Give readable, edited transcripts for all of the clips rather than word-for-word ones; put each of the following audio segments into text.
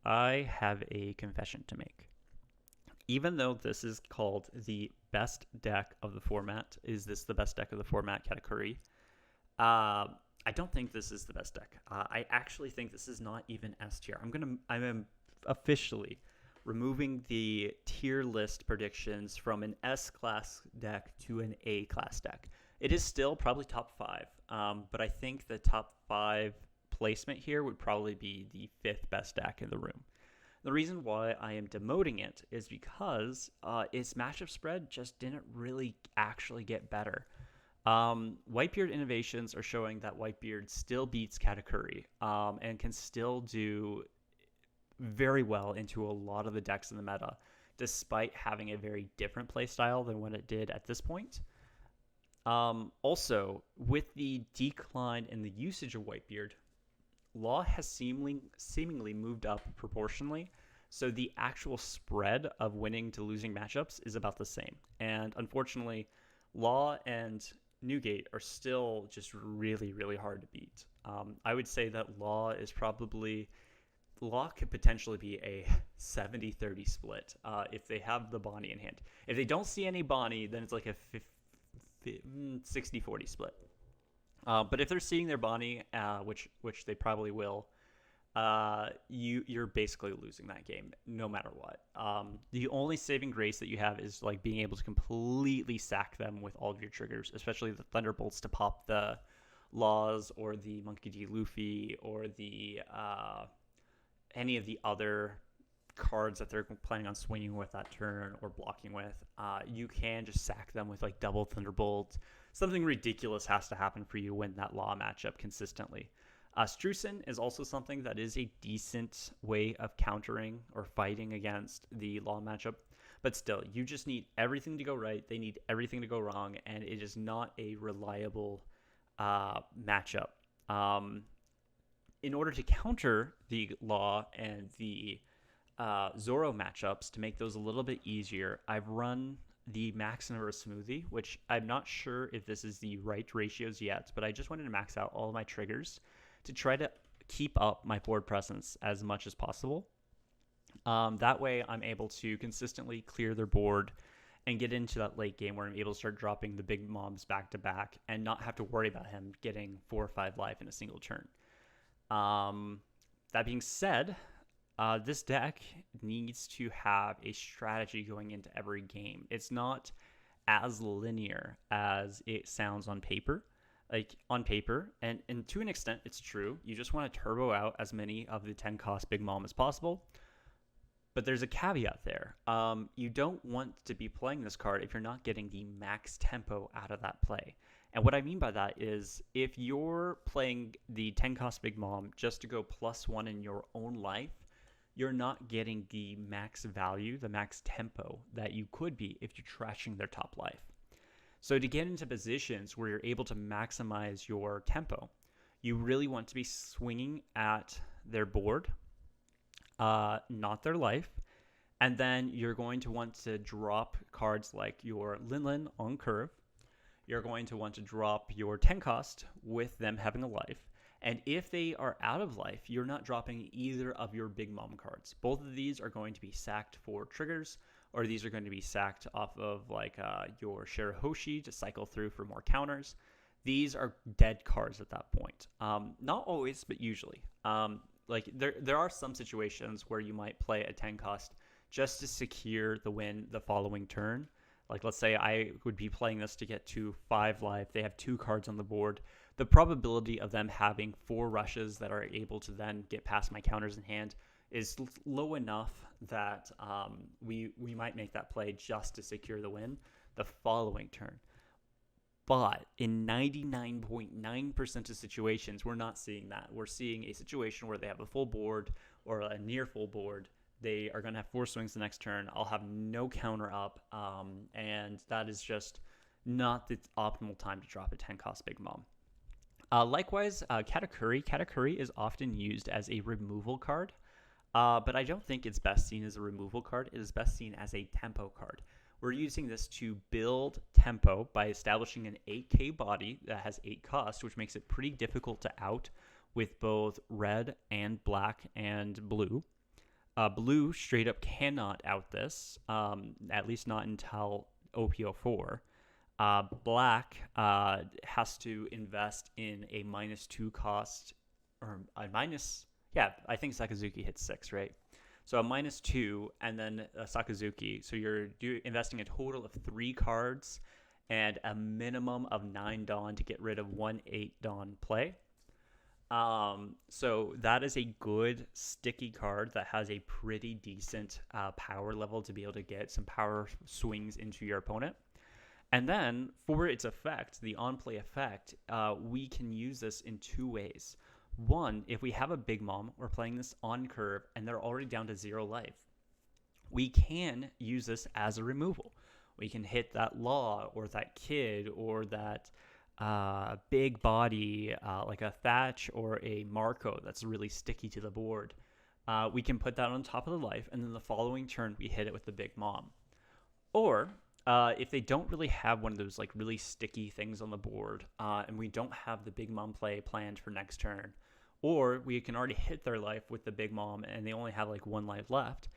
I have a confession to make. Even though this is called the best deck of the format, is this the best deck of the format, Katakuri? I don't think this is the best deck. I actually think this is not even S tier. I'm officially removing the tier list predictions from an S class deck to an A class deck. It is still probably top five, but I think the top five placement here would probably be the fifth best deck in the room. The reason why I am demoting it is because its matchup spread just didn't really actually get better. Whitebeard innovations are showing that Whitebeard still beats Katakuri and can still do very well into a lot of the decks in the meta, despite having a very different playstyle than what it did at this point. Also, with the decline in the usage of Whitebeard, Law has seemingly moved up proportionally, so the actual spread of winning to losing matchups is about the same. And unfortunately, Law and Newgate are still just really, really hard to beat. I would say that Law could potentially be a 70-30 split if they have the Bonnie in hand. If they don't see any Bonnie, then it's like a 60-40 split. But if they're seeing their Bonnie, which they probably will, you're basically losing that game no matter what. The only saving grace that you have is like being able to completely sack them with all of your triggers, especially the Thunderbolts to pop the Laws or the Monkey D. Luffy or the any of the other cards that they're planning on swinging with that turn or blocking with. You can just sack them with like double Thunderbolt. Something ridiculous has to happen for you to win that Law matchup consistently. Strucin is also something that is a decent way of countering or fighting against the Law matchup. But still, you just need everything to go right. They need everything to go wrong, and it is not a reliable matchup. In order to counter the Law and the Zoro matchups, to make those a little bit easier, I've run the max and reverse smoothie, which I'm not sure if this is the right ratios yet, but I just wanted to max out all of my triggers to try to keep up my board presence as much as possible. That way I'm able to consistently clear their board and get into that late game where I'm able to start dropping the big mobs back to back and not have to worry about him getting 4 or 5 life in a single turn. That being said, this deck needs to have a strategy going into every game. It's not as linear as it sounds on paper. Like on paper, and to an extent, it's true. You just want to turbo out as many of the 10 cost Big Mom as possible. But there's a caveat there. You don't want to be playing this card if you're not getting the max tempo out of that play. And what I mean by that is if you're playing the 10 cost Big Mom just to go +1 in your own life, you're not getting the max value, the max tempo that you could be if you're trashing their top life. So to get into positions where you're able to maximize your tempo, you really want to be swinging at their board, not their life. And then you're going to want to drop cards like your Linlin on curve. You're going to want to drop your 10 cost with them having a life. And if they are out of life, you're not dropping either of your Big Mom cards. Both of these are going to be sacked for triggers, or these are going to be sacked off of like your Shirahoshi to cycle through for more counters. These are dead cards at that point. Not always, but usually. Like there are some situations where you might play a 10 cost just to secure the win the following turn. Like let's say I would be playing this to get to 5 life. They have 2 cards on the board. The probability of them having 4 rushes that are able to then get past my counters in hand is low enough that we might make that play just to secure the win the following turn. But in 99.9% of situations, we're not seeing that. We're seeing a situation where they have a full board or a near full board. They are going to have 4 swings the next turn. I'll have no counter up, and that is just not the optimal time to drop a 10 cost Big Mom. Likewise, Katakuri. Katakuri is often used as a removal card, but I don't think it's best seen as a removal card. It is best seen as a tempo card. We're using this to build tempo by establishing an 8k body that has 8 cost, which makes it pretty difficult to out with both red and black and blue. Blue straight up cannot out this, at least not until OP-04. Black has to invest in a -2 cost, or a minus. Yeah, I think Sakazuki hits 6, right? So a -2, and then a Sakazuki. So you're investing a total of 3 cards and a minimum of 9 Dawn to get rid of 1 8 Dawn play. So that is a good sticky card that has a pretty decent power level to be able to get some power swings into your opponent. And then for its effect, the on-play effect, we can use this in 2 ways. One, if we have a Big Mom, we're playing this on curve, and they're already down to 0 life, we can use this as a removal. We can hit that Law or that Kid or that big body like a Thatch or a Marco that's really sticky to the board. We can put that on top of the life, and then the following turn we hit it with the Big Mom. Or if they don't really have one of those like really sticky things on the board, and we don't have the Big Mom play planned for next turn, or we can already hit their life with the Big Mom and they only have like 1 life left,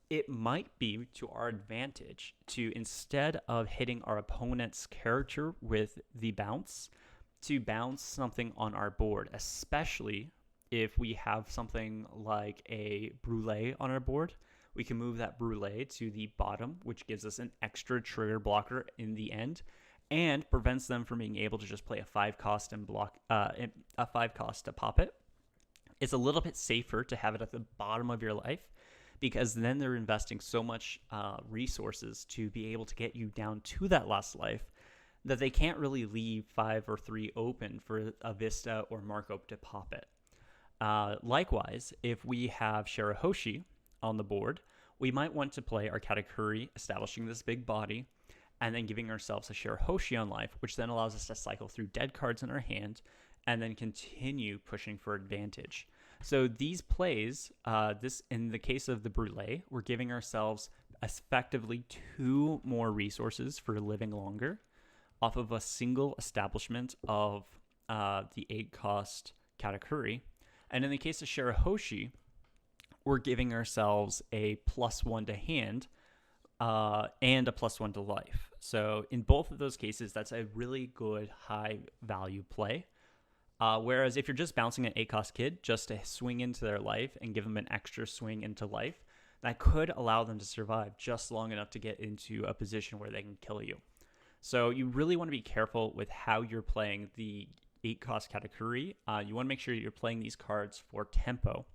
it might be to our advantage to, instead of hitting our opponent's character with the bounce, to bounce something on our board, especially if we have something like a Brûlé on our board. We can move that Brûlé to the bottom, which gives us an extra trigger blocker in the end, and prevents them from being able to just play a 5 cost and block a 5 cost to pop it. It's a little bit safer to have it at the bottom of your life, because then they're investing so much resources to be able to get you down to that last life that they can't really leave 5 or 3 open for a Vista or Marco to pop it. Likewise, if we have Shirahoshi on the board, we might want to play our Katakuri, establishing this big body, and then giving ourselves a Shirahoshi on life, which then allows us to cycle through dead cards in our hand and then continue pushing for advantage. So these plays, this in the case of the Brûlé, we're giving ourselves effectively 2 more resources for living longer off of a single establishment of the 8 cost Katakuri. And in the case of Shirahoshi, we're giving ourselves a +1 to hand and a +1 to life. So in both of those cases, that's a really good high value play. Whereas if you're just bouncing an 8 cost Kid just to swing into their life and give them an extra swing into life, that could allow them to survive just long enough to get into a position where they can kill you. So you really want to be careful with how you're playing the 8 cost Katakuri. You want to make sure you're playing these cards for tempo.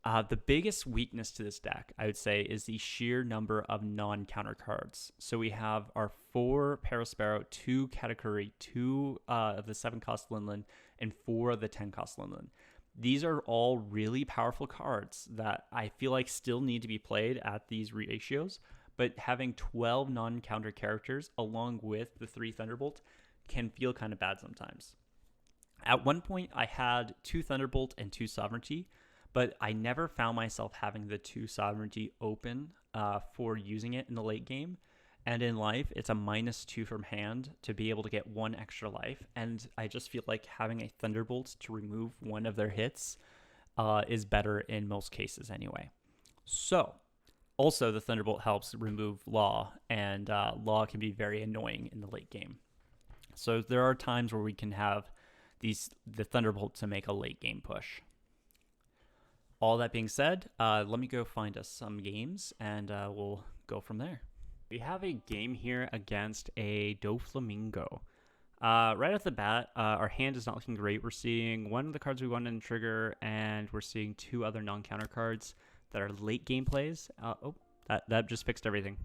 The biggest weakness to this deck, I would say, is the sheer number of non-counter cards. So we have our 4 Parasparrow, 2 Katakuri, 2 of the 7 cost Linlin, and 4 of the 10 cost Linlin. These are all really powerful cards that I feel like still need to be played at these ratios, but having 12 non-counter characters along with the 3 Thunderbolt can feel kind of bad sometimes. At one point, I had 2 Thunderbolt and 2 Sovereignty, but I never found myself having the 2 Sovereignty open for using it in the late game. And in life, it's a -2 from hand to be able to get 1 extra life. And I just feel like having a Thunderbolt to remove 1 of their hits is better in most cases anyway. So, also the Thunderbolt helps remove Law, and Law can be very annoying in the late game. So there are times where we can have the Thunderbolt to make a late game push. All that being said, let me go find us some games, and we'll go from there. We have a game here against a Doflamingo. Right off the bat, our hand is not looking great. We're seeing 1 of the cards we wanted in trigger, and we're seeing 2 other non-counter cards that are late game plays. That just fixed everything.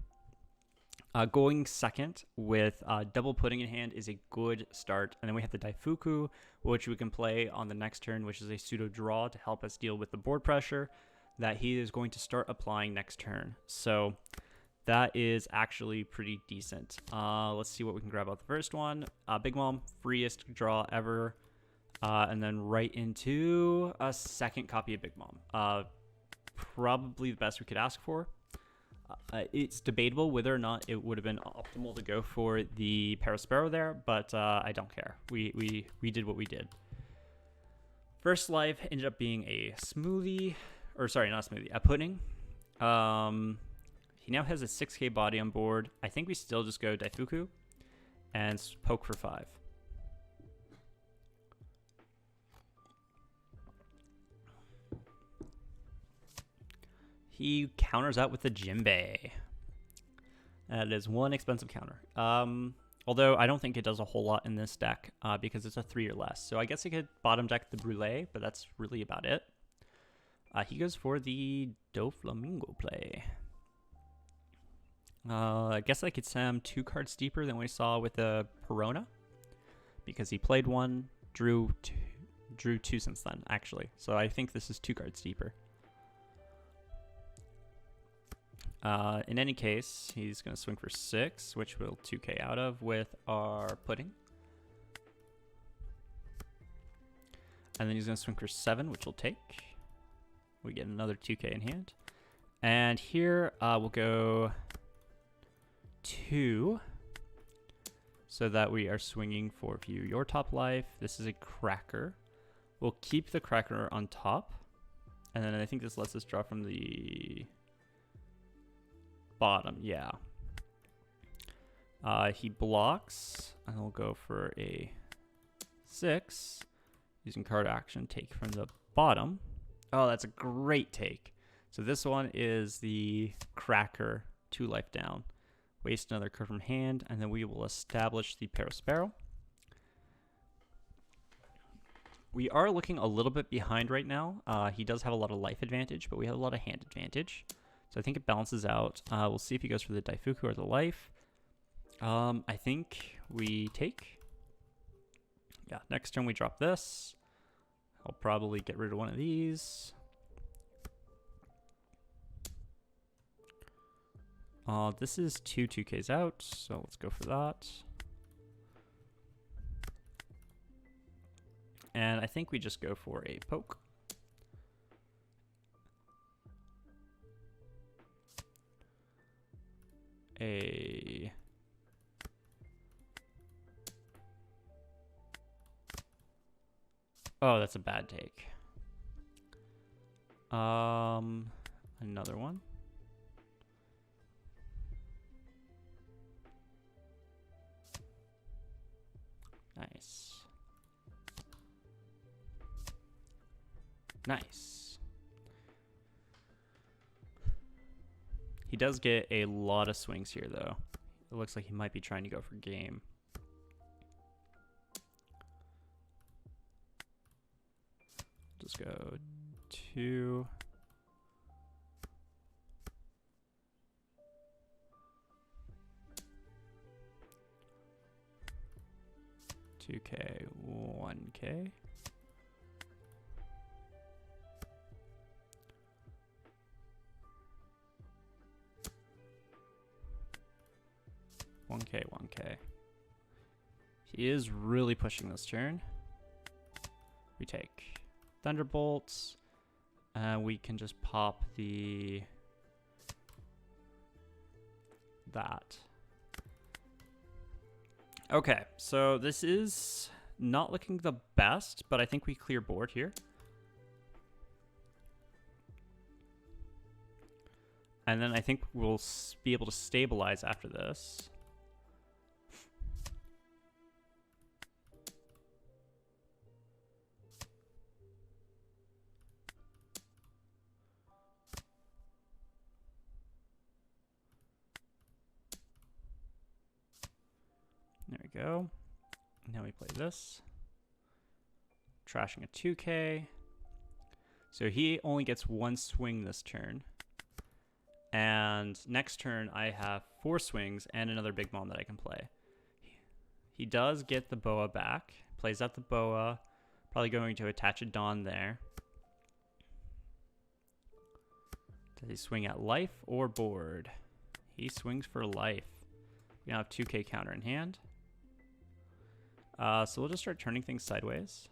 Going second with double putting in hand is a good start. And then we have the Daifuku, which we can play on the next turn, which is a pseudo draw to help us deal with the board pressure that he is going to start applying next turn. So that is actually pretty decent. Let's see what we can grab out the first one. Big Mom, freest draw ever. And then right into a second copy of Big Mom. Probably the best we could ask for. It's debatable whether or not it would have been optimal to go for the Parasparrow there, but I don't care. We did what we did. First life ended up being a smoothie, or sorry, not a smoothie, a pudding. He now has a 6k body on board. I think we still just go Daifuku and poke for 5. He counters out with the Jinbei. That is one expensive counter. Although I don't think it does a whole lot in this deck because it's a 3 or less. So I guess I could bottom deck the Brûlée, but that's really about it. He goes for the Doflamingo play. I guess I could send him 2 cards deeper than we saw with the Perona, because he played 1, drew 2 since then, actually. So I think this is 2 cards deeper. In any case, he's going to swing for 6, which we'll 2k out of with our pudding. And then he's going to swing for 7, which we'll take. We get another 2k in hand. And here we'll go 2, so that we are swinging for view your top life. This is a cracker. We'll keep the cracker on top. And then I think this lets us draw from the bottom, yeah. He blocks, and we'll go for a 6. Using card action, take from the bottom. Oh, that's a great take. So this one is the cracker, 2 life down. Waste another card from hand, and then we will establish the Perospero. We are looking a little bit behind right now. He does have a lot of life advantage, but we have a lot of hand advantage. So I think it balances out. We'll see if he goes for the Daifuku or the life. I think we take. Yeah, next turn we drop this. I'll probably get rid of one of these. This is 2 2Ks out, so let's go for that. And I think we just go for a poke. Oh, that's a bad take. Another one. Nice. Nice. He does get a lot of swings here, though. It looks like he might be trying to go for game. Just go 2. $2K, $1K. $1K. He is really pushing this turn. We take Thunderbolts. We can just pop that. Okay, so this is not looking the best, but I think we clear board here. And then I think we'll be able to stabilize after this. There we go. Now we play this. Trashing a 2K. So he only gets 1 swing this turn. And next turn I have 4 swings and another big bomb that I can play. He does get the boa back. Plays out the boa. Probably going to attach a Dawn there. Does he swing at life or board? He swings for life. We now have 2K counter in hand. So we'll just start turning things sideways.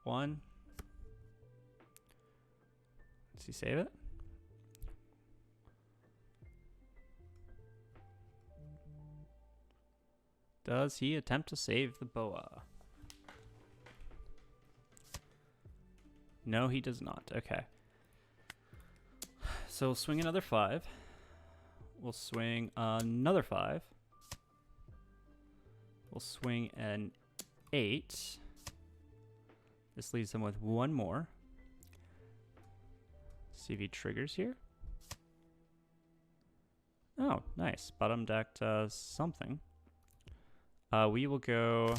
1. Does he save it? Does he attempt to save the boa? No, he does not. Okay. So we'll swing another 5. We'll swing another 5. We'll swing an 8. This leaves him with 1 more. See if he triggers here. Oh, nice. Bottom decked something. We will go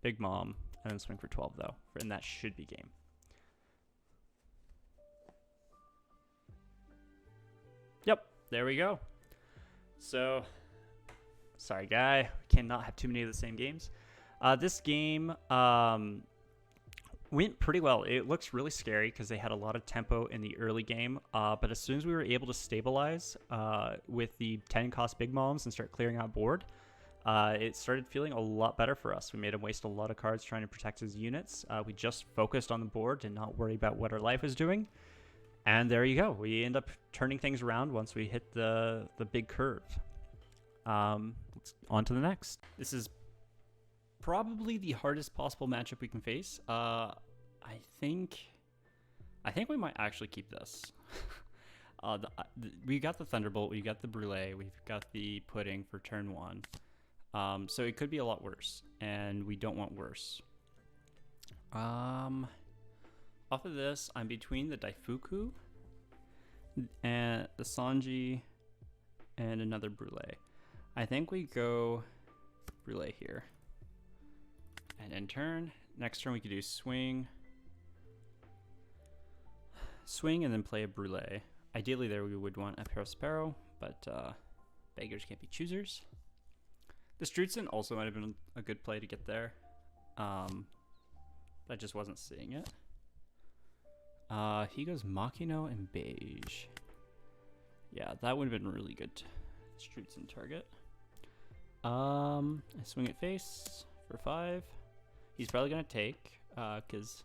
Big Mom and then swing for 12 though, and that should be game. Yep, there we go. So, sorry guy, we cannot have too many of the same games. This game went pretty well. It looks really scary because they had a lot of tempo in the early game, but as soon as we were able to stabilize with the 10 cost Big Moms and start clearing out board, it started feeling a lot better for us. We made him waste a lot of cards trying to protect his units. We just focused on the board and not worry about what our life was doing. And there you go. We end up turning things around once we hit the big curve. Let's on to the next. This is probably the hardest possible matchup we can face. I think we might actually keep this. We got the Thunderbolt, we got the Brulee, we've got the Pudding for turn 1. So it could be a lot worse, and we don't want worse. Off of this, I'm between the Daifuku and the Sanji and another Brulee. I think we go Brulee here. And end turn. Next turn we could do swing. Swing and then play a Brulee. Ideally there we would want a Perospero, but beggars can't be choosers. The Strutsen also might have been a good play to get there. But I just wasn't seeing it. He goes Makino and Beige. Yeah, that would have been really good. Strutsen target. I swing at face for 5. He's probably gonna take, because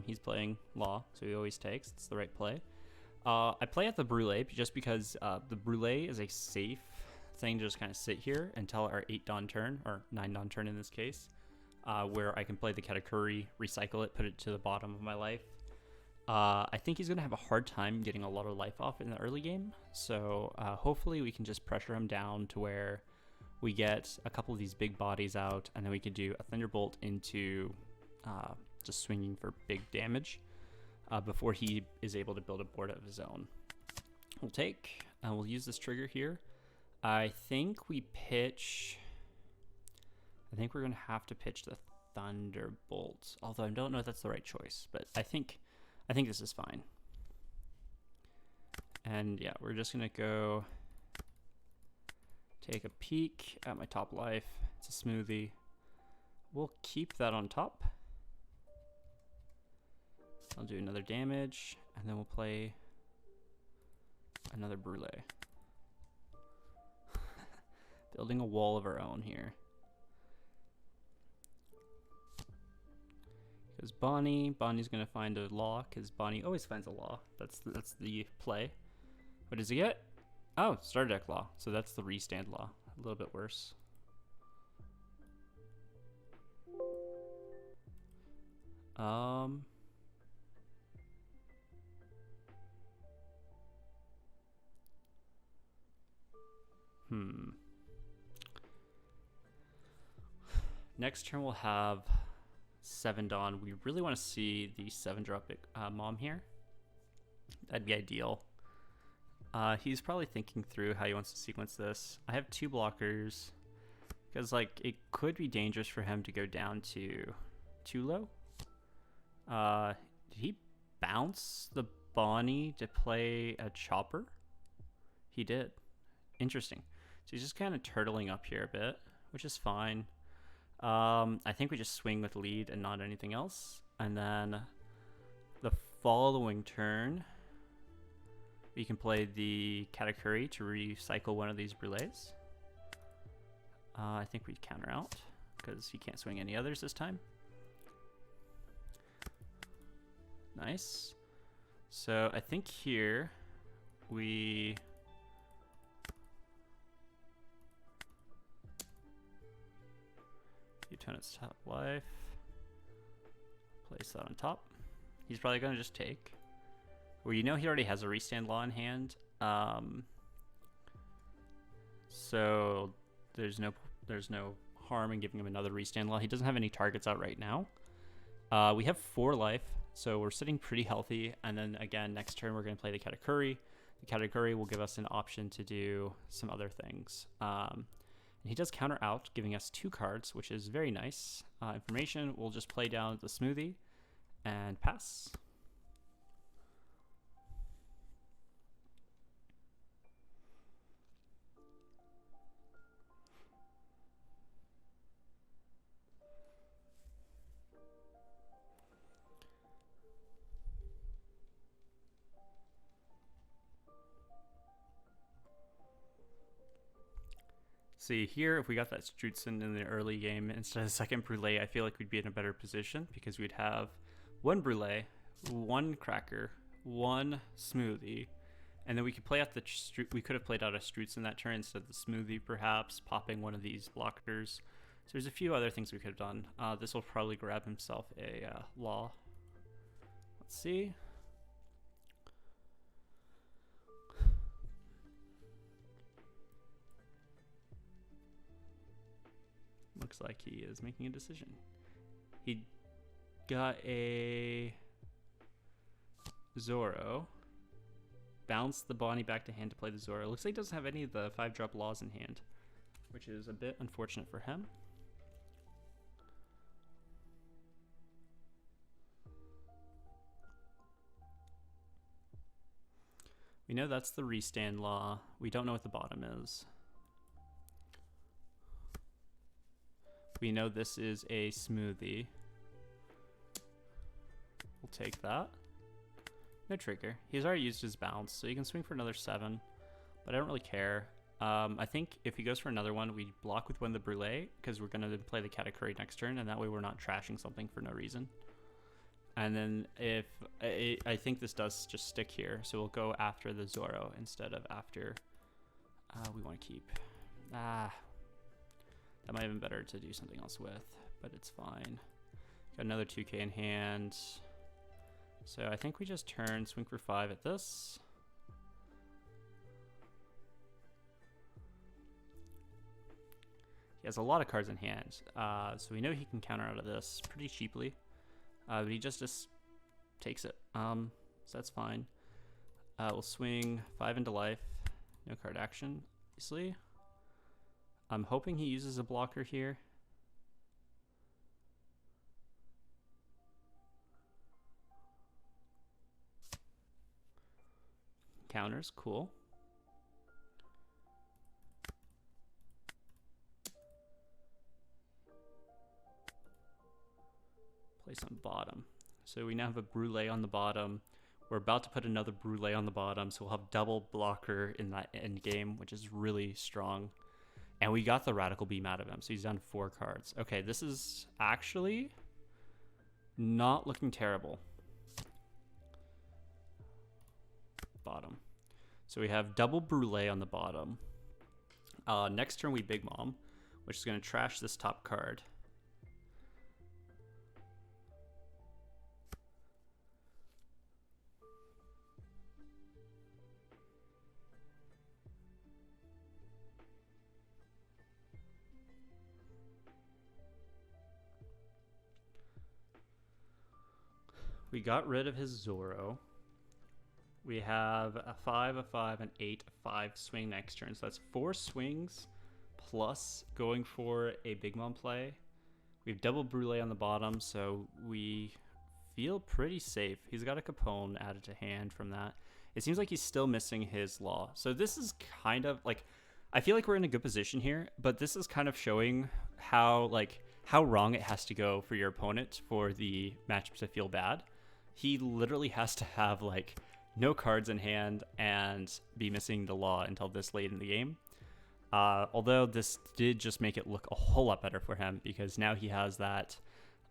he's playing Law, so he always takes. It's the right play. I play at the Brulee just because the Brulee is a safe thing to just kind of sit here until our 8 Dawn turn, or 9 Dawn turn in this case, where I can play the Katakuri, recycle it, put it to the bottom of my life. I think he's gonna have a hard time getting a lot of life off in the early game, so hopefully we can just pressure him down to where we get a couple of these big bodies out, and then we could do a Thunderbolt into just swinging for big damage before he is able to build a board of his own. We'll take, and we'll use this trigger here. I think we pitch... I think we're going to have to pitch the Thunderbolt, although I don't know if that's the right choice, but I think this is fine. And yeah, we're just going to go take a peek at my top life. It's a smoothie. We'll keep that on top. I'll do another damage, and then we'll play another Brulee. Building a wall of our own here. Because Bonnie's gonna find a Law, because Bonnie always finds a Law. That's the play. What does he get? Oh, Starter Deck Law. So that's the restand Law. A little bit worse. Next turn we'll have 7 Dawn. We really want to see the 7-drop Mom here. That'd be ideal. He's probably thinking through how he wants to sequence this. I have 2 blockers because like it could be dangerous for him to go down to too low. Did he bounce the Bonnie to play a Chopper? He did. Interesting. So he's just kind of turtling up here a bit, which is fine. I think we just swing with lead and not anything else. And then the following turn, we can play the Katakuri to recycle one of these Brulees. I think we counter out because he can't swing any others this time. Nice. So I think here we... Turn its top life. Place that on top. He's probably going to just take. Well, you know he already has a restand law in hand. So there's no harm in giving him another restand law. He doesn't have any targets out right now. We have 4 life, so we're sitting pretty healthy. And then again, next turn we're going to play the Katakuri. The Katakuri will give us an option to do some other things. And he does counter out, giving us 2 cards, which is very nice. Information, we'll just play down the smoothie and pass. See here, if we got that Strutsen in the early game instead of the second Brulee, I feel like we'd be in a better position because we'd have 1 Brulee, 1 Cracker, 1 Smoothie, and then we could play out the we could have played out a Strutsen that turn instead of the Smoothie, perhaps popping one of these blockers. So there's a few other things we could have done. This will probably grab himself a Law. Let's see. Looks like he is making a decision. He got a Zoro. Bounced the Bonnie back to hand to play the Zoro. Looks like he doesn't have any of the 5-drop laws in hand, which is a bit unfortunate for him. We know that's the restand law. We don't know what the bottom is. We know this is a smoothie. We'll take that. No trigger. He's already used his bounce, so he can swing for another 7, but I don't really care. I think if he goes for another one, we block with one of the Brulee, because we're going to play the Katakuri next turn, and that way we're not trashing something for no reason. And then if I think this does just stick here, so we'll go after the Zoro instead of after we want to keep. That might have been better to do something else with, but it's fine. Got another 2k in hand. So I think we just turn, swing for 5 at this. He has a lot of cards in hand, so we know he can counter out of this pretty cheaply. But he just takes it, so that's fine. We'll swing 5 into life, no card action, obviously. I'm hoping he uses a blocker here. Counters, cool. Place on bottom. So we now have a Brulee on the bottom. We're about to put another Brulee on the bottom, so we'll have double blocker in that end game, which is really strong. And we got the Radical Beam out of him, so he's down 4 cards. Okay, this is actually not looking terrible. Bottom. So we have double Brulee on the bottom. Next turn we Big Mom, which is going to trash this top card. We got rid of his Zoro. We have a 5, a 5, an 8, a 5 swing next turn. So that's 4 swings plus going for a Big Mom play. We have double Brulee on the bottom, so we feel pretty safe. He's got a Capone added to hand from that. It seems like he's still missing his Law. So this is kind of like, I feel like we're in a good position here, but this is kind of showing how wrong it has to go for your opponent for the matchup to feel bad. He literally has to have like no cards in hand and be missing the Law until this late in the game. Although this did just make it look a whole lot better for him, because now he has that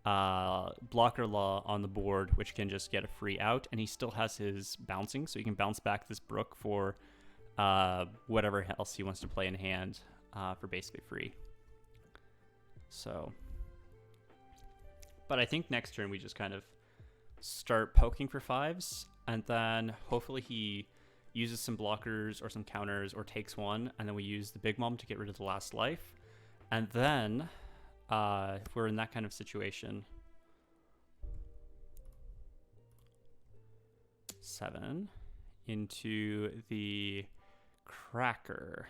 blocker Law on the board, which can just get a free out, and he still has his bouncing, so he can bounce back this Brook for whatever else he wants to play in hand for basically free. So But I think next turn we just kind of start poking for 5s, and then hopefully he uses some blockers or some counters or takes one, and then we use the Big Mom to get rid of the last life. And then if we're in that kind of situation, 7 into the Cracker.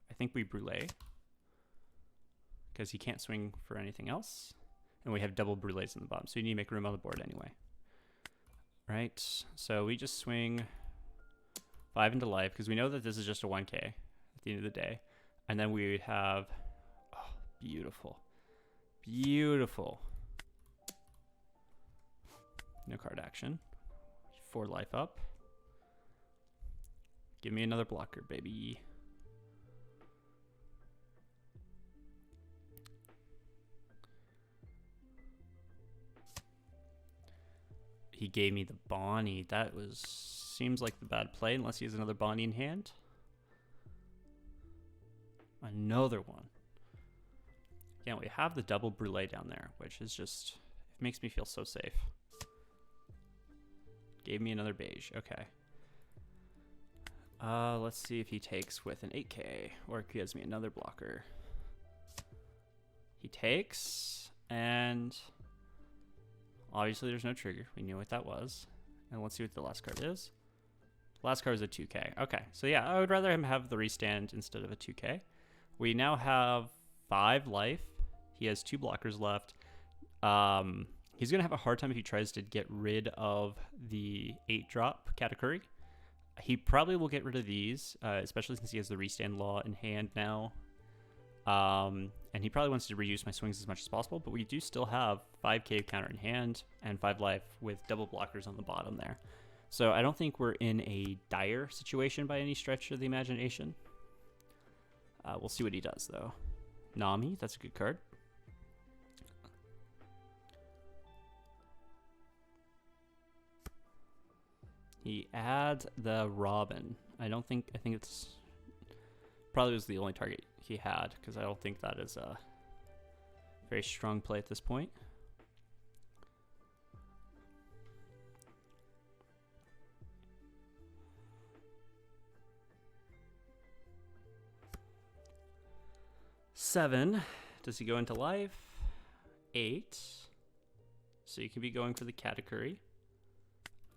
I think we Brûlée because he can't swing for anything else. And we have double Brûlées in the bottom, so you need to make room on the board anyway. Right, so we just swing 5 into life because we know that this is just a 1k at the end of the day. And then we would have, oh, beautiful, beautiful. No card action. 4 life up. Give me another blocker, baby. He gave me the Bonnie. That seems like the bad play unless he has another Bonnie in hand. Another one. Yeah, we have the double Brûlée down there, which is just, it makes me feel so safe. Gave me another beige. Okay. Let's see if he takes with an 8k or if he gives me another blocker. He takes, and obviously there's no trigger. We knew what that was. And let's see what the last card is. The last card is a 2k. Okay, so yeah, I would rather him have the restand instead of a 2k. We now have 5 life. He has 2 blockers left. He's going to have a hard time if he tries to get rid of the 8-drop Katakuri. He probably will get rid of these, especially since he has the restand law in hand now. And he probably wants to reduce my swings as much as possible, but we do still have 5k counter in hand and 5 life with double blockers on the bottom there. So I don't think we're in a dire situation by any stretch of the imagination. We'll see what he does, though. Nami, that's a good card. He adds the Robin. I think it's probably was the only target he had, because I don't think that is a very strong play at this point. Seven. Does he go into life? 8. So you can be going for the Katakuri.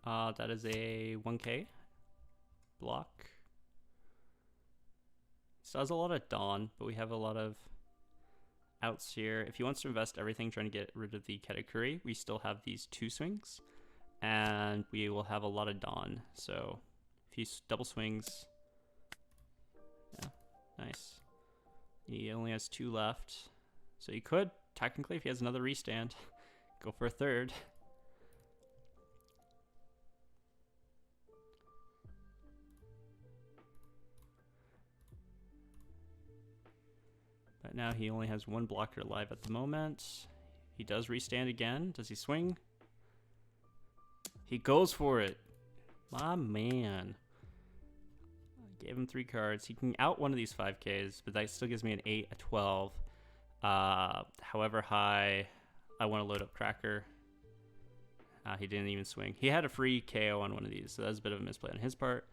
That is a 1k block. Still has a lot of Dawn, but we have a lot of outs here. If he wants to invest everything trying to get rid of the Katakuri, we still have these 2 swings, and we will have a lot of Dawn. So if he double swings, yeah, nice. He only has 2 left, so he could technically, if he has another restand, go for a 3rd. But now he only has 1 blocker alive at the moment. He does restand again. Does he swing? He goes for it. My man. I gave him 3 cards. He can out one of these 5Ks, but that still gives me an 8, a 12. However high I want to load up Cracker. He didn't even swing. He had a free KO on one of these, so that was a bit of a misplay on his part.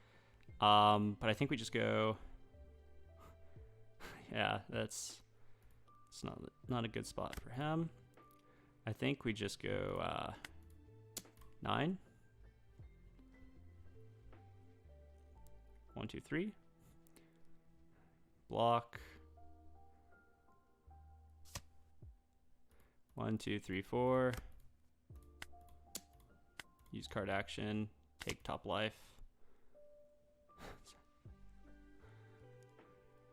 But I think we just go... yeah, it's not a good spot for him. I think we just go 9. 1, 2, 3. Block. 1, 2, 3, 4. Use card action. Take top life.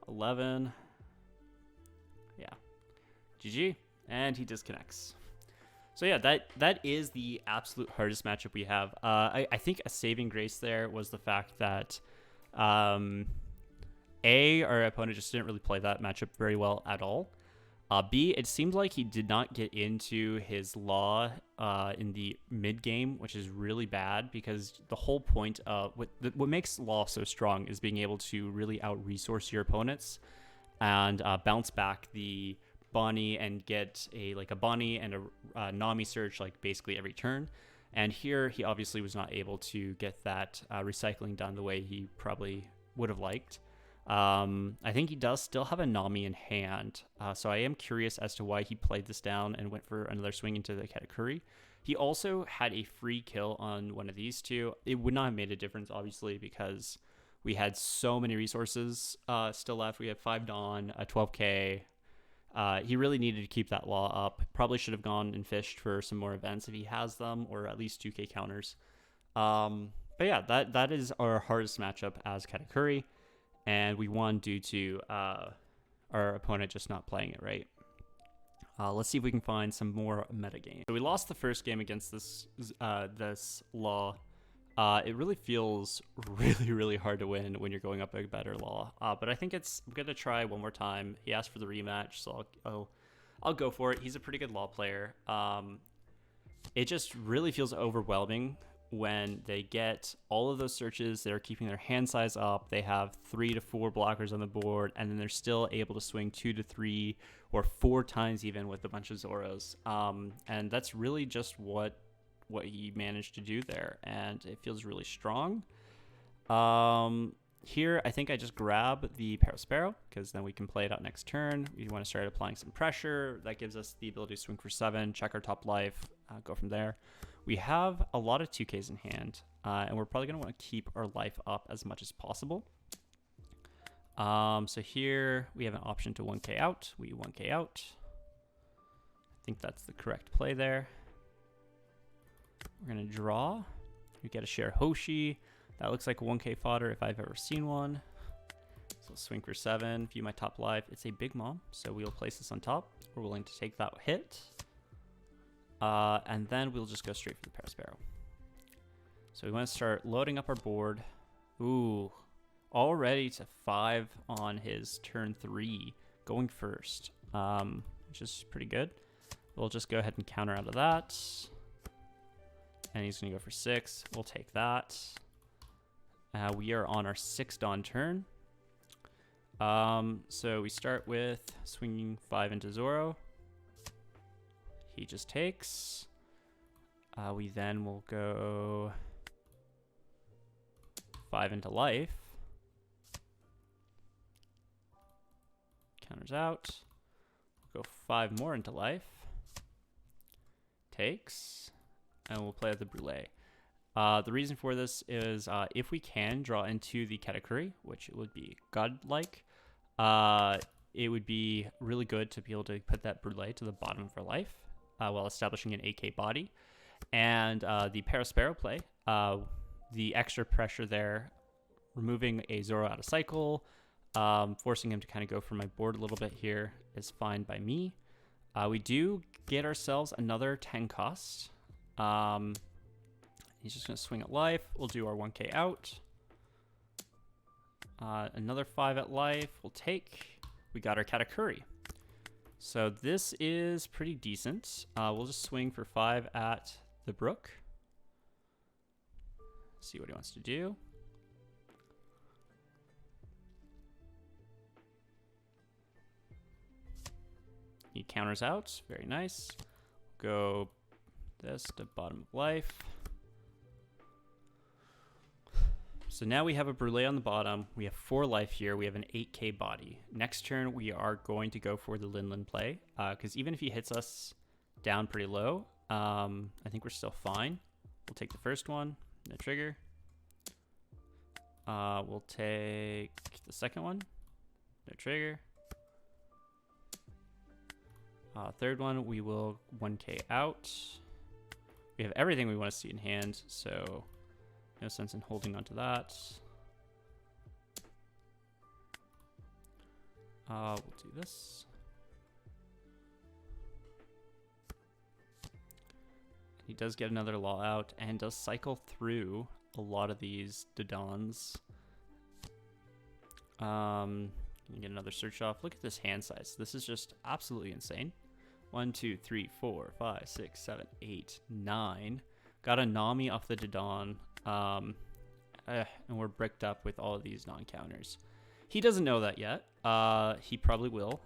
11. Yeah. GG. And he disconnects. So yeah, that is the absolute hardest matchup we have. I think a saving grace there was the fact that our opponent just didn't really play that matchup very well at all. B, it seemed like he did not get into his law in the mid game, which is really bad because the whole point of what makes law so strong is being able to really out resource your opponents and bounce back the Bonnie and get a Bonnie and a Nami search like basically every turn. And here he obviously was not able to get that recycling done the way he probably would have liked. I think he does still have a Nami in hand, so I am curious as to why he played this down and went for another swing into the Katakuri. He also had a free kill on one of these two. It would not have made a difference, obviously, because we had so many resources still left. We had 5 Dawn, a 12k. He really needed to keep that law up. Probably should have gone and fished for some more events if he has them, or at least 2k counters. But yeah, that is our hardest matchup as Katakuri. And we won due to our opponent just not playing it right. Let's see if we can find some more metagame. So we lost the first game against this law. It really feels really hard to win when you're going up a better law. But I think I'm going to try one more time. He asked for the rematch, so I'll go for it. He's a pretty good law player. It just really feels overwhelming when they get all of those searches. They're keeping their hand size up. They have 3 to 4 blockers on the board, and then they're still able to swing 2 to 3 or 4 times even with a bunch of Zoros. And that's really just what he managed to do there, and it feels really strong. Here, I think I just grab the Parasparrow, because then we can play it out next turn. We want to start applying some pressure. That gives us the ability to swing for 7, check our top life, go from there. We have a lot of 2Ks in hand, and we're probably going to want to keep our life up as much as possible. So here, we have an option to 1K out. We 1K out. I think that's the correct play there. We're going to draw. We get a share Hoshi. That looks like a 1K fodder if I've ever seen one. So swing for 7, view my top life. It's a big mom, so we'll place this on top. We're willing to take that hit. And then we'll just go straight for the Parasparrow. So we want to start loading up our board. Ooh, already to 5 on his turn 3, going first, which is pretty good. We'll just go ahead and counter out of that. And he's going to go for 6. We'll take that. We are on our 6th Dawn turn. So we start with swinging 5 into Zoro. He just takes. We then will go 5 into life. Counters out. We'll go 5 more into life. Takes. And we'll play with the Brûlée. The reason for this is if we can draw into the Katakuri, which would be godlike, it would be really good to be able to put that Brûlée to the bottom of our life while establishing an AK body. And the Parasparrow play, the extra pressure there, removing a Zoro out of cycle, forcing him to kind of go for my board a little bit here is fine by me. We do get ourselves another 10 cost. He's just going to swing at life. We'll do our 1K out. Another 5 at life. We'll take. We got our Katakuri. So this is pretty decent. We'll just swing for 5 at the Brook. See what he wants to do. He counters out. Very nice. Go this to bottom of life. So now we have a Brûlée on the bottom. We have 4 life here. We have an 8k body. Next turn, we are going to go for the Linlin play. Because even if he hits us down pretty low, I think we're still fine. We'll take the first one. No trigger. We'll take the second one. No trigger. Third one, we will 1k out. We have everything we want to see in hand, so no sense in holding on to that. We'll do this. He does get another law out and does cycle through a lot of these Dodons. You get another search off. Look at this hand size. This is just absolutely insane. 1, 2, 3, 4, 5, 6, 7, 8, 9. Got a Nami off the Dodon. And we're bricked up with all of these non-counters. He doesn't know that yet. He probably will.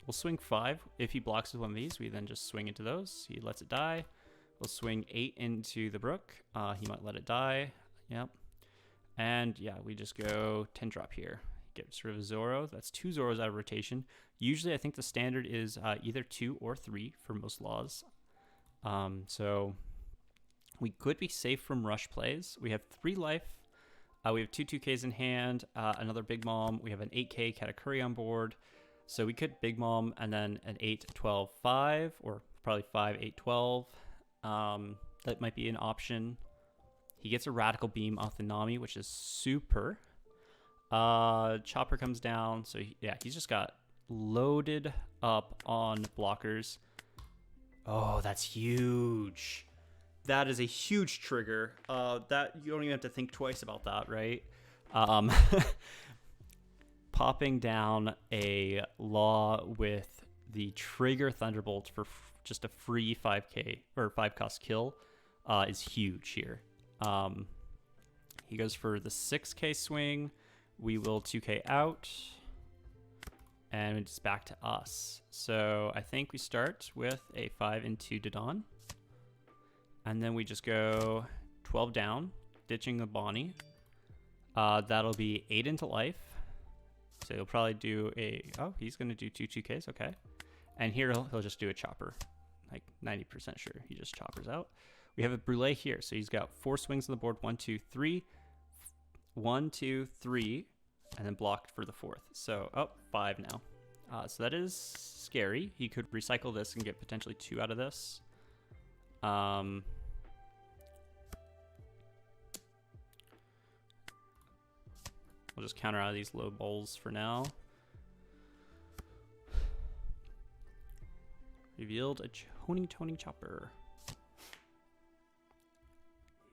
We'll swing 5. If he blocks with one of these, we then just swing into those. He lets it die. We'll swing 8 into the brook. He might let it die. Yep. And yeah, we just go 10 drop here. Gets rid of a Zoro. That's 2 Zoros out of rotation. Usually, I think the standard is either 2 or 3 for most laws. So we could be safe from rush plays. We have 3 life. We have 2 2Ks in hand, another Big Mom. We have an 8K Katakuri on board. So we could Big Mom and then an 8, 12, 5, or probably 5, 8, 12. That might be an option. He gets a Radical Beam off the Nami, which is super. Chopper comes down. So yeah, he's just got loaded up on blockers. Oh, that's huge. That is a huge trigger. That you don't even have to think twice about that, right? Popping down a law with the trigger Thunderbolt for just a free 5k or 5 cost kill is huge here. He goes for the 6k swing. We will 2k out. And it's back to us. So I think we start with a 5 into Dodon. And then we just go 12 down, ditching the Bonnie. That'll be 8 into life. So he'll probably do a... Oh, he's going to do 2 2Ks. Okay. And here he'll just do a chopper. Like 90% sure he just choppers out. We have a Brûlé here. So he's got 4 swings on the board. 1, 2, 3. 1, 2, 3. And then blocked for the 4th. So, 5 now. So that is scary. He could recycle this and get potentially 2 out of this. We'll just counter out of these low bowls for now. Revealed a Toning Chopper.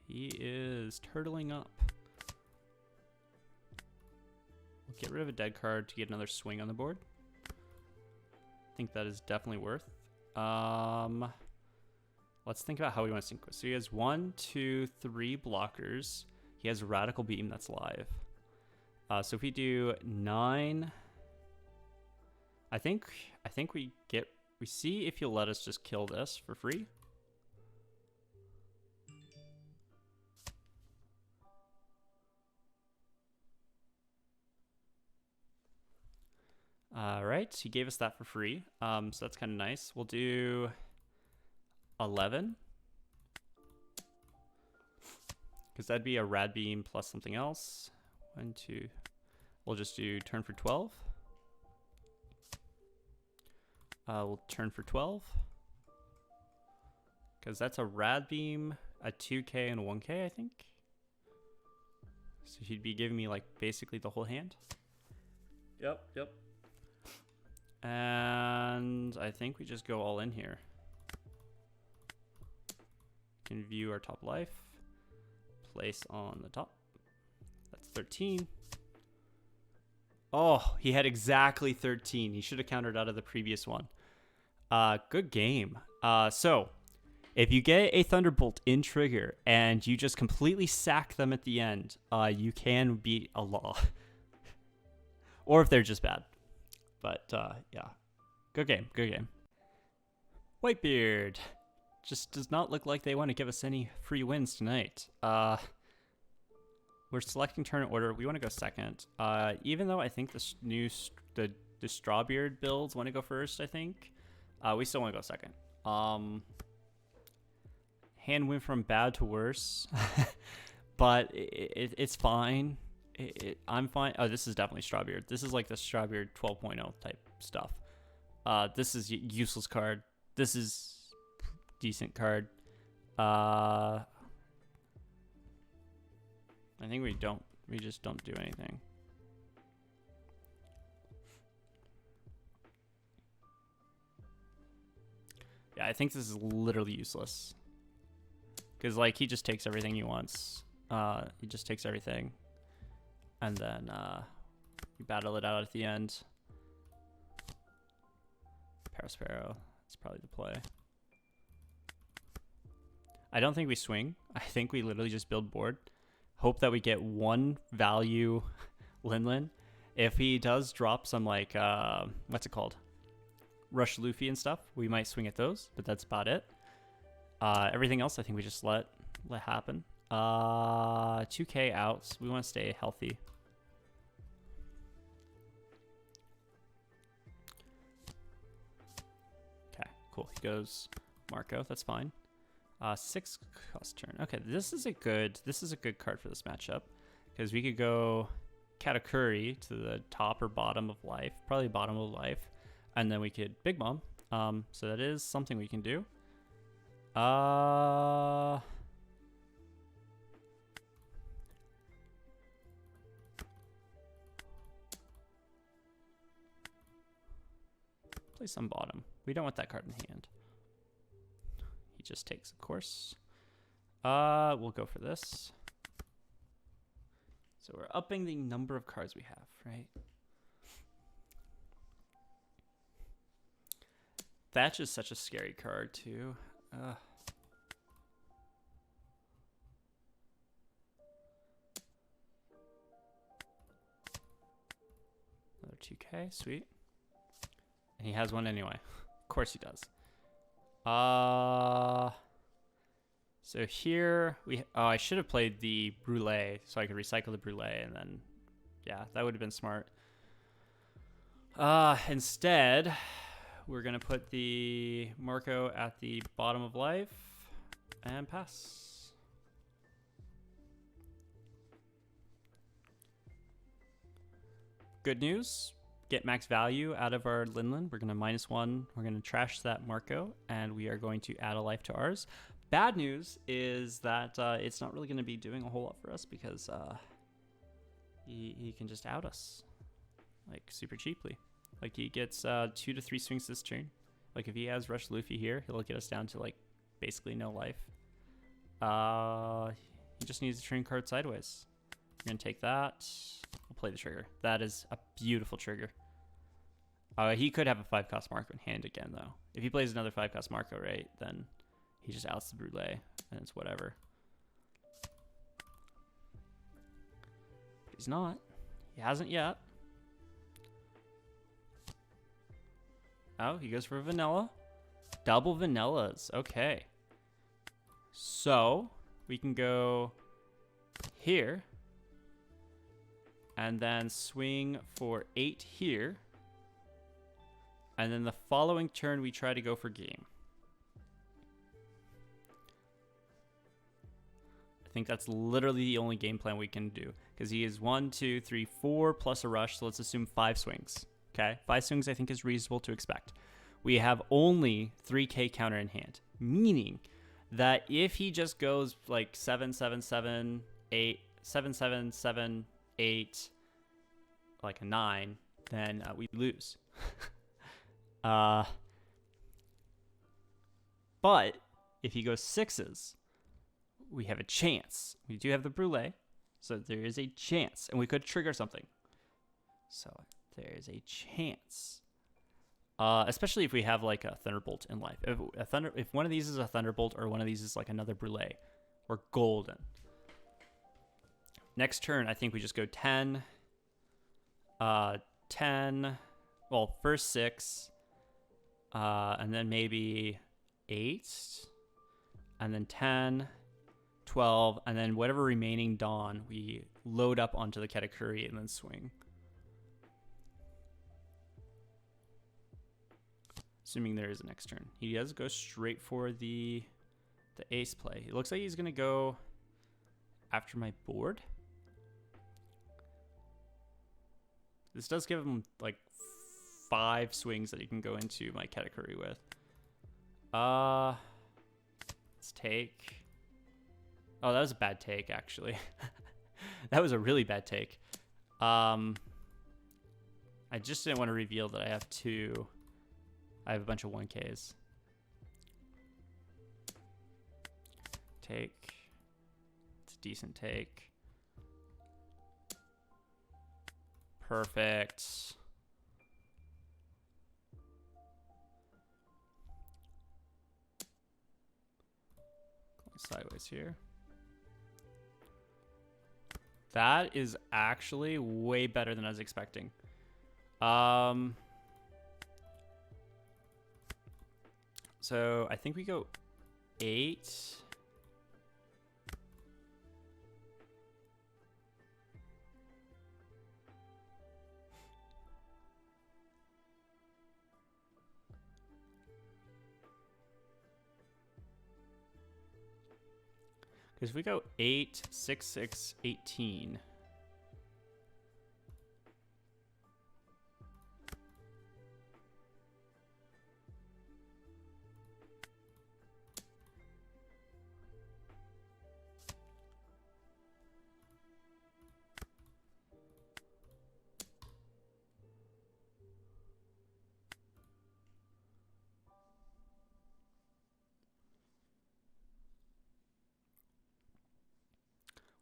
He is turtling up. We'll get rid of a dead card to get another swing on the board. I think that is definitely worth. Let's think about how we want to sync. So he has 1, 2, 3 blockers. He has Radical Beam that's live. So if we do 9, I think we see if he'll let us just kill this for free. All right, he gave us that for free. So that's kind of nice. We'll do 11. Because that'd be a Rad Beam plus something else. 1, 2. We'll just do turn for 12. We'll turn for 12. Because that's a Rad Beam, a 2K, and a 1K, I think. So he'd be giving me, like, basically the whole hand. Yep. And I think we just go all in here. Can view our top life. Place on the top. That's 13. Oh, he had exactly 13. He should have countered out of the previous one. Good game. So, if you get a Thunderbolt in trigger and you just completely sack them at the end, you can beat a law. Or if they're just bad. But, yeah. Good game. Whitebeard. Just does not look like they want to give us any free wins tonight. We're selecting turn order. We want to go second. Even though I think the Strawbeard builds want to go first, I think. We still want to go second. Hand went from bad to worse. But it's fine. I'm fine. Oh, this is definitely Strawbeard. This is like the Strawbeard 12.0 type stuff. This is useless card. This is decent card. I think we just don't do anything. Yeah, I think this is literally useless. Because, like, he just takes everything he wants. He just takes everything. And then, you battle it out at the end. Paraspero. That's probably the play. I don't think we swing. I think we literally just build board. Hope that we get 1 value Linlin. If he does drop some, like, what's it called? Rush Luffy and stuff, we might swing at those, but that's about it. Everything else, I think we just let happen. 2K outs. We want to stay healthy. Okay, cool. He goes Marco. That's fine. 6 cost turn. Okay, this is a good card for this matchup because we could go Katakuri to the top or bottom of life, probably bottom of life, and then we could Big Mom. So that is something we can do. Play some bottom. We don't want that card in hand. He just takes, of course. We'll go for this. So we're upping the number of cards we have, right? Thatch is such a scary card, too. Another 2K, sweet. And he has one anyway. Of course he does. So here I should have played the Brulee so I could recycle the Brulee and then yeah, that would have been smart. Instead, we're gonna put the Marco at the bottom of life and pass. Good news. Get max value out of our Linlin. We're going to -1. We're going to trash that Marco, and we are going to add a life to ours. Bad news is that it's not really going to be doing a whole lot for us because he can just out us, like, super cheaply. Like, he gets 2 to 3 swings this turn. Like, if he has Rush Luffy here, he'll get us down to, like, basically no life. He just needs to turn card sideways. We're going to take that. We'll play the trigger. That is a beautiful trigger. He could have a 5-cost Marco in hand again, though. If he plays another 5-cost Marco, right, then he just outs the Brulee, and it's whatever. But he's not. He hasn't yet. Oh, he goes for vanilla. Double vanillas. Okay. So, we can go here. And then swing for 8 here. And then the following turn, we try to go for game. I think that's literally the only game plan we can do. Because he is 1, 2, 3, 4 plus a rush. So let's assume 5 swings. Okay? 5 swings I think is reasonable to expect. We have only 3K counter in hand. Meaning that if he just goes like 7, 7, 7, 8, 7, 7, 7, 8, like a 9, then we lose. But if he goes 6s, we have a chance. We do have the Brulee, so there is a chance, and we could trigger something. So there is a chance, especially if we have like a Thunderbolt in life. If one of these is a Thunderbolt or one of these is like another Brulee, we're golden. Next turn, I think we just go 10. 10. Well, first 6. And then maybe 8. And then 10. 12. And then whatever remaining Dawn, we load up onto the Katakuri and then swing. Assuming there is a next turn. He does go straight for the ace play. It looks like he's going to go after my board. This does give him like 5 swings that he can go into my Katakuri with. Let's take. Oh, that was a bad take, actually. That was a really bad take. I just didn't want to reveal that I have 2. I have a bunch of 1Ks. Take. It's a decent take. Perfect. Going sideways here. That is actually way better than I was expecting. So I think we go 8. Because if we go 8, 6, 6, 18.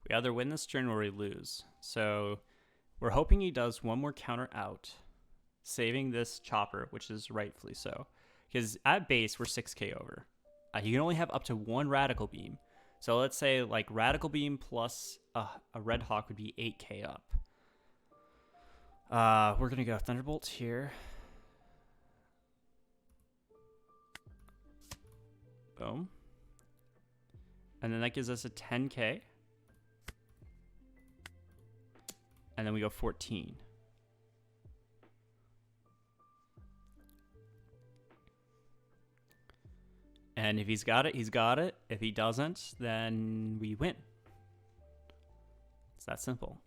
We either win this turn or we lose. So we're hoping he does one more counter out, saving this chopper, which is rightfully so. Because at base, we're 6k over. You can only have up to 1 radical beam. So let's say like radical beam plus a red hawk would be 8k up. We're going to go Thunderbolt here. Boom. And then that gives us a 10k. And then we go 14. And if he's got it, he's got it. If he doesn't, then we win. It's that simple.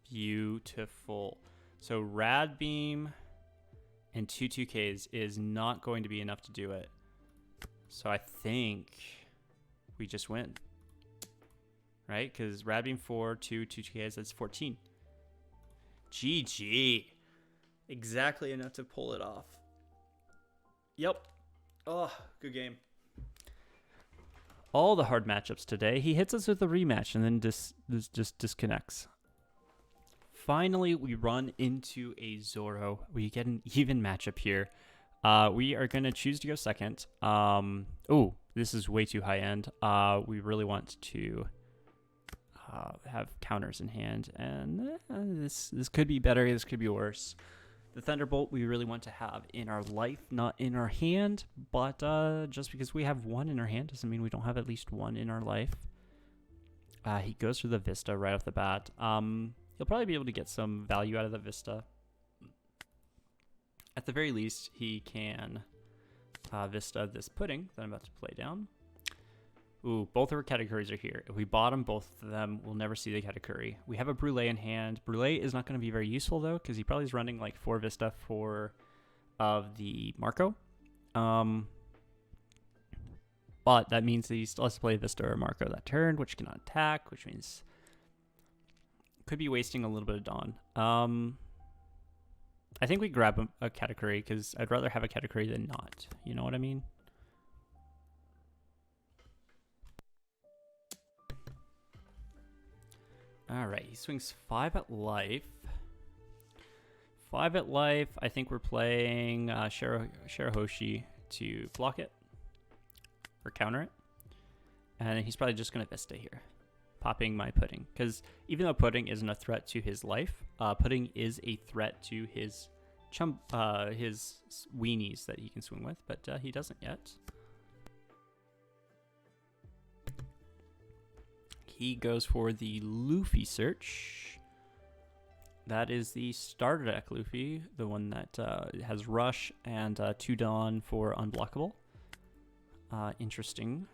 Beautiful. So Rad Beam and 2 2Ks is not going to be enough to do it. So I think we just win. Right? Because Rad Beam 4, 2 2Ks, that's 14. GG. Exactly enough to pull it off. Yep. Oh, good game. All the hard matchups today. He hits us with a rematch and then just disconnects. Finally, we run into a Zoro. We get an even matchup here. We are going to choose to go second. Oh, this is way too high end. We really want to have counters in hand. And this could be better. This could be worse. The Thunderbolt we really want to have in our life, not in our hand. But just because we have one in our hand doesn't mean we don't have at least one in our life. He goes for the Vista right off the bat. He'll probably be able to get some value out of the Vista. At the very least, he can Vista this pudding that I'm about to play down. Ooh, both of our Katakuris are here. If we bottom both of them, we'll never see the Katakuri. We have a Brûlé in hand. Brûlé is not going to be very useful, though, because he probably is running like 4 Vista for of the Marco. But that means that he still has to play Vista or Marco that turn, which cannot attack, which means could be wasting a little bit of Dawn. I think we grab a Katakuri because I'd rather have a Katakuri than not. You know what I mean? All right, he swings 5 at life. 5 at life. I think we're playing Shirahoshi to block it or counter it. And he's probably just going to Vista here, popping my pudding. Because even though pudding isn't a threat to his life, pudding is a threat to his his weenies that he can swing with, but he doesn't yet. He goes for the Luffy search. That is the starter deck Luffy, the one that has Rush and 2 Dawn for unblockable. Interesting.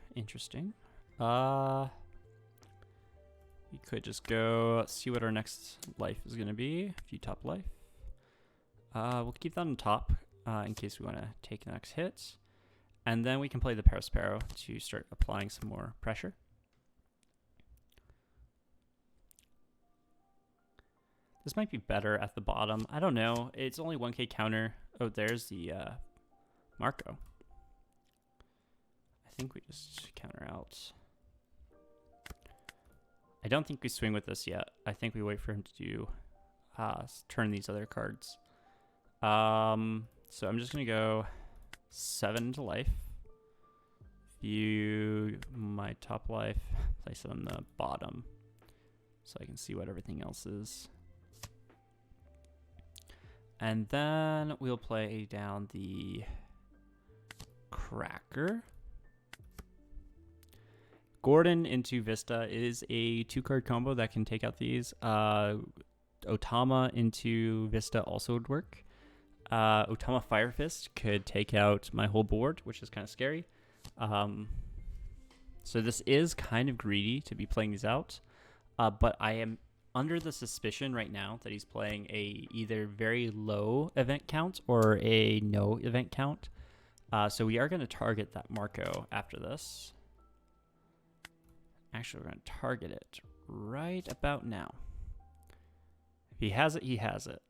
We could just go see what our next life is going to be. A few top life. We'll keep that on top in case we want to take the next hit. And then we can play the Paraspero to start applying some more pressure. This might be better at the bottom. I don't know. It's only 1k counter. Oh, there's the Marco. I think we just counter out. I don't think we swing with this yet. I think we wait for him to do turn these other cards. So I'm just going to go 7 to life. View my top life. Place it on the bottom so I can see what everything else is. And then we'll play down the Cracker. Gordon into Vista is a 2-card combo that can take out these. Otama into Vista also would work. Otama Fire Fist could take out my whole board, which is kind of scary. So this is kind of greedy to be playing these out. But I am under the suspicion right now that he's playing a either very low event count or a no event count. So we are going to target that Marco after this. Actually, we're going to target it right about now. If he has it, he has it.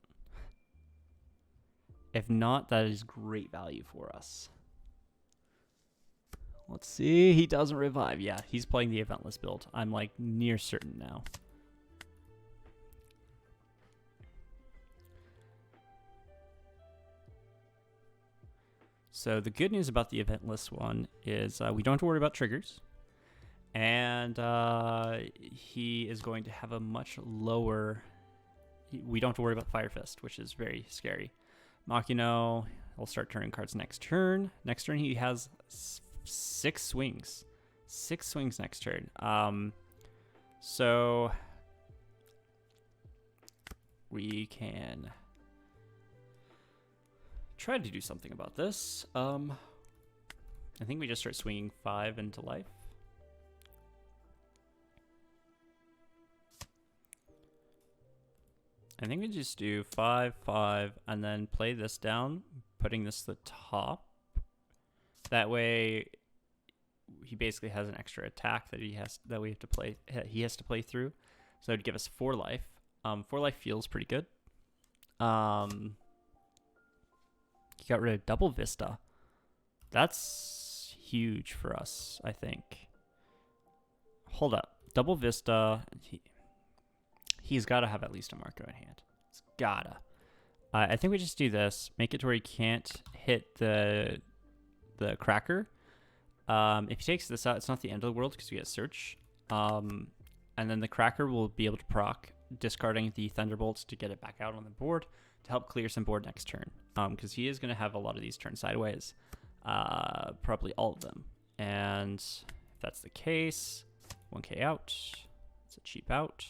If not, that is great value for us. Let's see. He doesn't revive. Yeah, he's playing the eventless build. I'm like near certain now. So the good news about the eventless one is we don't have to worry about triggers. And he is going to have a much lower... We don't have to worry about Fire Fist, which is very scary. Makino will start turning cards next turn. Next turn he has 6 swings. 6 swings next turn. So we can try to do something about this. I think we just start swinging 5 into life. I think we just do 5, 5, and then play this down, putting this to the top. That way, he basically has an extra attack that he has to play through. So it'd give us 4 life. 4 life feels pretty good. He got rid of double Vista. That's huge for us, I think. Hold up, double Vista. He's got to have at least a Marco in hand. It's gotta. I think we just do this. Make it to where he can't hit the Cracker. If he takes this out, it's not the end of the world because we get Search. And then the Cracker will be able to proc, discarding the Thunderbolts to get it back out on the board to help clear some board next turn. Because he is going to have a lot of these turn sideways. Probably all of them. And if that's the case, 1k out. It's a cheap out.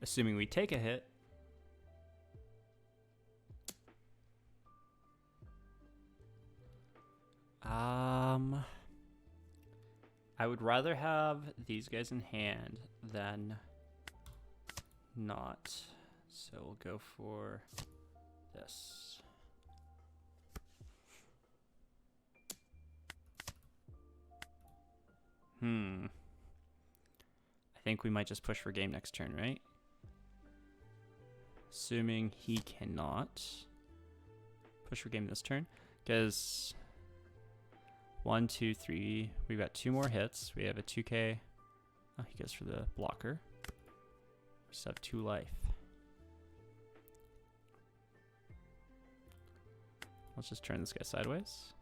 Assuming we take a hit. I would rather have these guys in hand than not. So we'll go for this. I think we might just push for game next turn, right? Assuming he cannot push for game this turn, because 1, 2, 3, we've got 2 more hits. We have a 2k. Oh, he goes for the blocker. We just have 2 life. Let's just turn this guy sideways.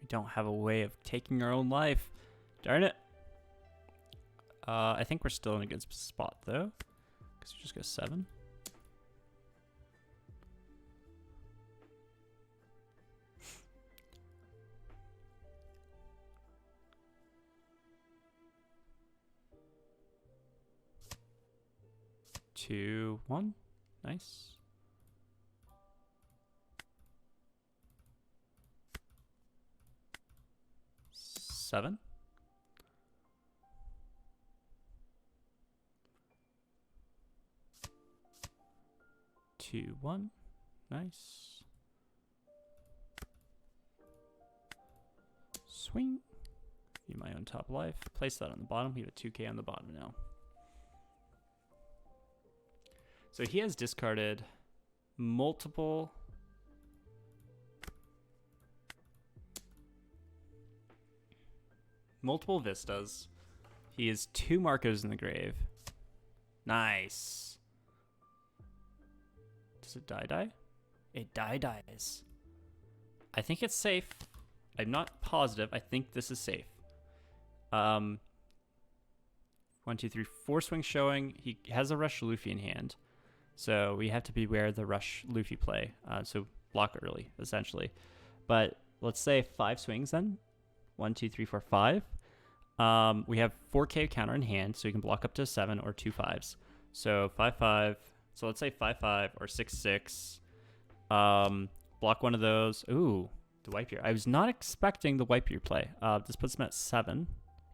We don't have a way of taking our own life. Darn it. I think we're still in a good spot though, because we just go 7. Two, 1. Nice. Seven. 2, 1. Nice. Swing. Give my own top life. Place that on the bottom. We have a 2k on the bottom now. So he has discarded multiple vistas. He has 2 Marcos in the grave. Nice. Does it die? It dies. I think it's safe. I'm not positive. I think this is safe. 1, 2, 3, 4 swings showing. He has a Rush Luffy in hand. So we have to beware of the Rush Luffy play. So block early, essentially. But let's say 5 swings then. 1, 2, 3, 4, 5. We have 4K counter in hand, so you can block up to 7 or 2 5s. So 5, 5. So let's say 5, 5 or 6, 6. Block one of those. Ooh, the wipe here. I was not expecting the wipe here play. This puts him at 7,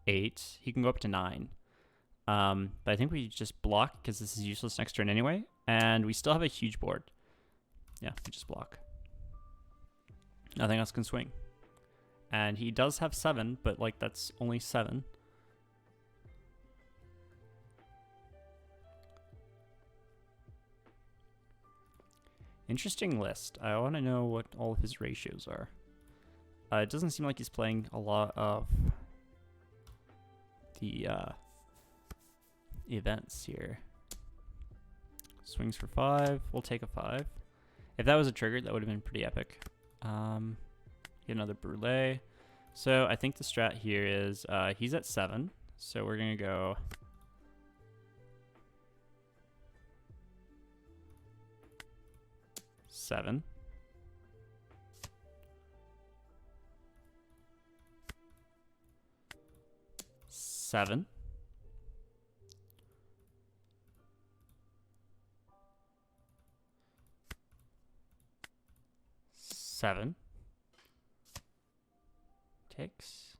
8. He can go up to 9. But I think we just block because this is useless next turn anyway. And we still have a huge board. Yeah, we just block. Nothing else can swing. And he does have 7, but like that's only 7. Interesting list. I want to know what all of his ratios are. It doesn't seem like he's playing a lot of the events here. Swings for 5. We'll take a 5. If that was a trigger, that would have been pretty epic. Get another brulee. So I think the strat here is he's at 7. So we're going to go... Seven. Seven. Seven. Takes.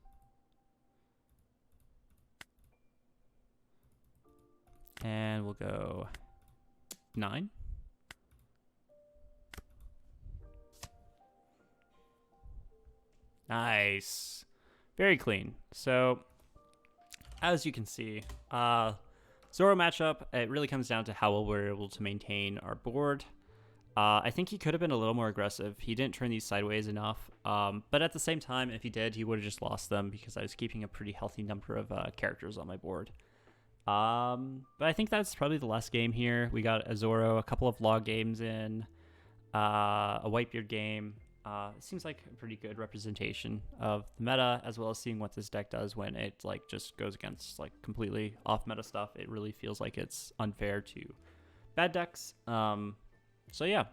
And we'll go 9. Nice. Very clean. So, as you can see, Zoro matchup, it really comes down to how well we're able to maintain our board. I think he could have been a little more aggressive. He didn't turn these sideways enough. But at the same time, if he did, he would have just lost them because I was keeping a pretty healthy number of characters on my board. But I think that's probably the last game here. We got a Zoro, a couple of log games in, a Whitebeard game. It seems like a pretty good representation of the meta, as well as seeing what this deck does when it like just goes against like completely off meta stuff. It really feels like it's unfair to bad decks. So yeah,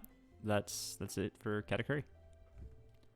that's it for Katakuri.